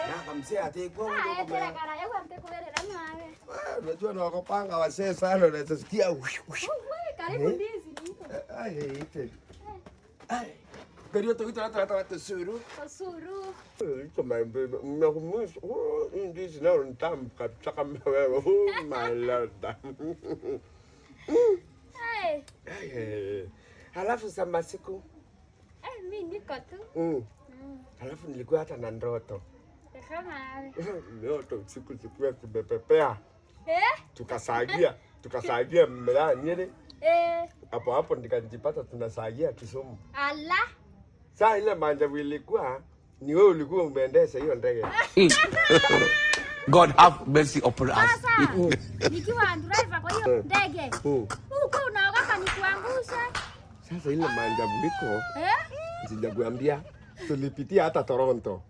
Na kamsea atekwa wewe. Tena kana yeye amtekuelera nawe. Unajua na wakopanga wasee sana unasikia. Karibu ndizi niko. Ai ite. Ai. Pero tu ita suru. Suru. Kama na kumus. Ndizi na ntam kabisa kama wewe. My lord. Halafu samba siku. Mimi niko tu. Halafu nilikuwa hata na ndoto. Kama Ndoto siku ya kubepepea. Tukasagia mmea nyere. Hapo nikajipata tunasagia Kisumu. Allah. Saa ile maajabu ilikuwa ni wewe ulikuwa umeendesha hiyo ndege. God have mercy upon us. Sasa nikiwa driver kwa hiyo ndege. Huko unaogopa nikuangusha. Sasa ile maajabu iko. Sijakuambia tulipitia hata Toronto.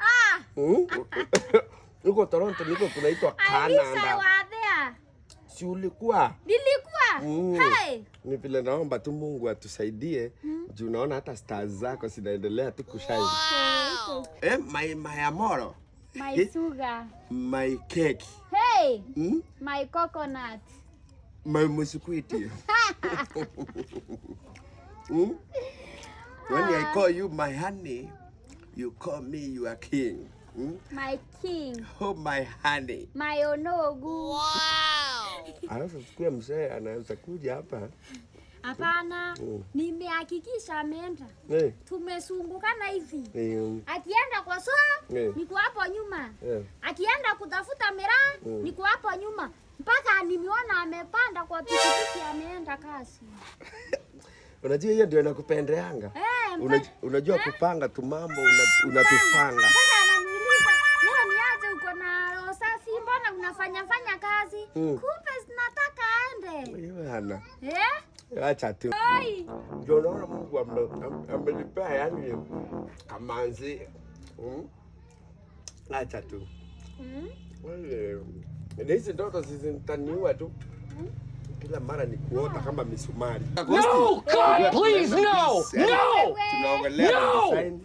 Huko Toronto niko kunaitwa Canada. Si ulikuwa? Nilikuwa. Ni vile naomba tu Mungu atusaidie. Juu unaona hata stars zako zinaendelea tu kushine. My amoro. My sugar. My cake. My coconut. My musikuiti. When I call you my honey, you call me your king. My king. Oh, my honey. My onogu. Wow. Alafu sikia mzee anaweza kuja hapa. Hapana. Nimehakikisha ameenda. Tumesungukana hivi. Akienda kwa soa, niko hapo nyuma. Akienda kutafuta miraa, niko hapo nyuma. Mpaka nimeona amepanda kwa pikipiki ameenda kasi. Unajua hiyo ndio nakupendeanga. Unajua kupanga tu mambo unatufanga. Sasa ananiuliza, leo niaje uko na roho safi mbona unafanya kazi? Kumbe nataka aende. Wewe hana. Acha tu. Ndio naona Mungu amelipea yani kamanzi. Acha tu. Wewe hizi ndoto zitaniua tu. Kila mara ni kuota kama misumari. No, God, please, no. Tunaongelea design.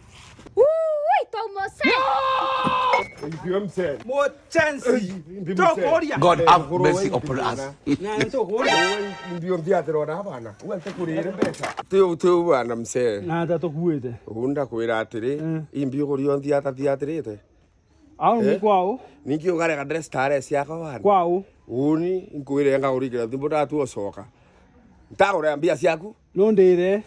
God have mercy upon us. Ndio mbiathirona hapana. Uante kurire mbeca. Tu bana mse. Na tatukuite. Unda kwira atiri, imbi kurio thiathirite. Au ni kwao? Ningi ugarega dress tare ciakwa wana. Kwao? Uni nkwire ngagurikira thimbo ndatu osoka. Ntagure mbia ciaku? No ndire.